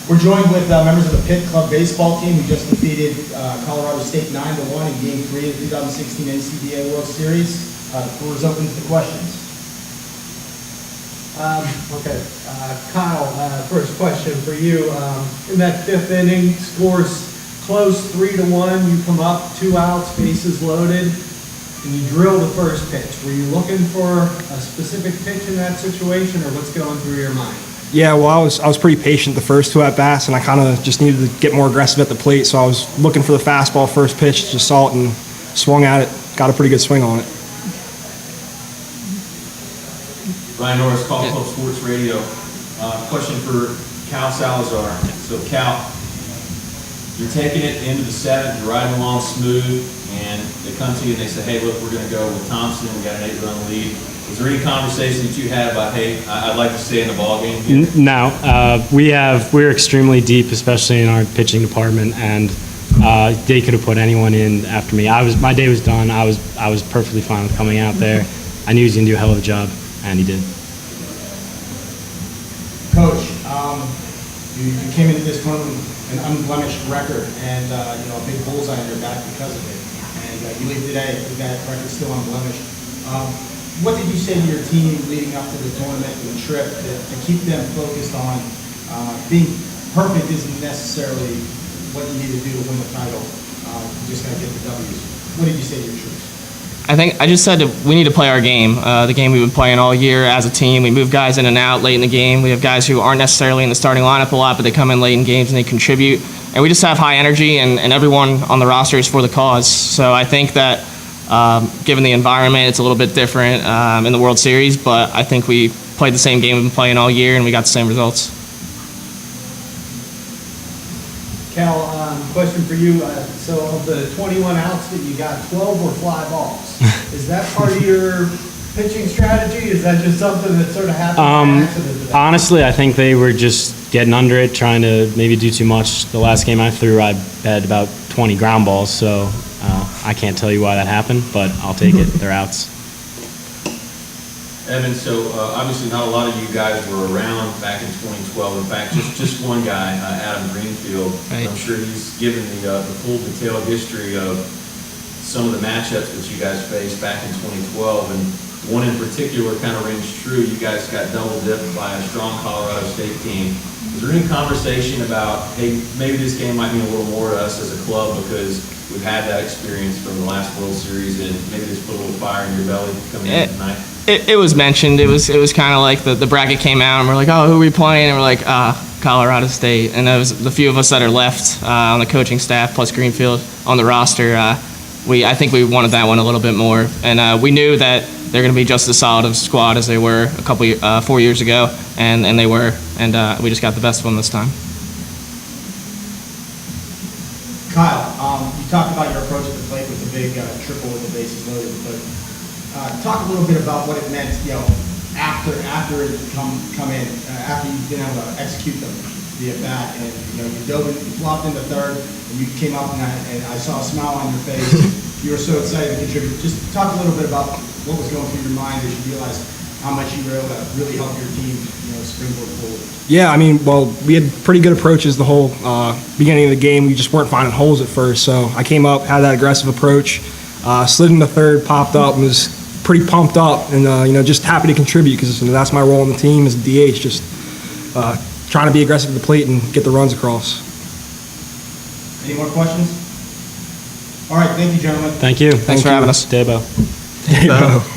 We're joined with members of the Pitt Club baseball team who just defeated Colorado State 9-1 in Game 3 of the 2016 NCBA World Series. The floor is open to the questions. Kyle, first question for you. In that fifth inning, scores close 3-1. You come up, 2 outs, bases loaded, and you drill the first pitch. Were you looking for a specific pitch in that situation, or what's going through your mind? Yeah, well, I was pretty patient the first 2 at-bats, and I kind of just needed to get more aggressive at the plate, so I was looking for the fastball first pitch, just saw it and swung at it, got a pretty good swing on it. Ryan Norris, Call Club Sports Radio. Question for Cal Salazar. So Cal, you're taking it into the 7th, you're riding along smooth, and they come to you and they say, hey, look, we're going to go with Thompson, we got an 8-run lead. Was there any conversation that you had about, hey, I'd like to stay in the ballgame here? No. We're extremely deep, especially in our pitching department, and they could have put anyone in after me. My day was done. I was perfectly fine with coming out there. I knew he was going to do a hell of a job, and he did. Coach, you came into this tournament with an unblemished record and a big bullseye on your back because of it. And you leave today with that record still unblemished. What did you say to your team leading up to the tournament and the trip to keep them focused on being perfect isn't necessarily what you need to do to win the title. You just got to get the W's. What did you say to your troops? I just said that we need to play our game, the game we've been playing all year as a team. We move guys in and out late in the game. We have guys who aren't necessarily in the starting lineup a lot, but they come in late in games and they contribute. And we just have high energy, and everyone on the roster is for the cause. So I think that given the environment, it's a little bit different in the World Series, but I think we played the same game we've been playing all year, and we got the same results. Cal, question for you. So of the 21 outs that you got, 12 were fly balls. Is that part of your pitching strategy? Is that just something that sort of happened by accident? Honestly, I think they were just getting under it, trying to maybe do too much. The last game I threw, I had about 20 ground balls, so I can't tell you why that happened, but I'll take it. They're outs. Evan, so obviously not a lot of you guys were around back in 2012. In fact, just one guy, Adam Greenfield. Right. I'm sure he's given the full detailed history of some of the matchups that you guys faced back in 2012, and one in particular kind of rings true. You guys got double dipped by a strong Colorado State team. Was there any conversation about, hey, maybe this game might mean a little more to us as a club because we've had that experience from the last World Series, and maybe just put a little fire in your belly coming in tonight? It was mentioned. It was kind of like the bracket came out, and we're like, oh, who are we playing? And we're like, Colorado State. And it was the few of us that are left on the coaching staff, plus Greenfield on the roster. I think we wanted that one a little bit more, and we knew that they're going to be just as solid of a squad as they were a couple 4 years ago, and they were, and we just got the best of them this time. Kyle, you talked about your approach at the plate with the big triple with the bases loaded, but talk a little bit about what it meant, after it come in, after you've been able to execute the at bat, and you flopped into third, and you came up, and I saw a smile on your face. You were so excited to contribute. Just talk a little bit about what was going through your mind as you realized how much you were able to really help your team, springboard forward. Yeah, I mean, well, we had pretty good approaches the whole beginning of the game. We just weren't finding holes at first, so I came up, had that aggressive approach, slid into third, popped up, and was pretty pumped up, and just happy to contribute because that's my role on the team as a DH, just trying to be aggressive at the plate and get the runs across. Any more questions? All right, thank you, gentlemen. Thank you. Thanks for having us. Debo. Debo.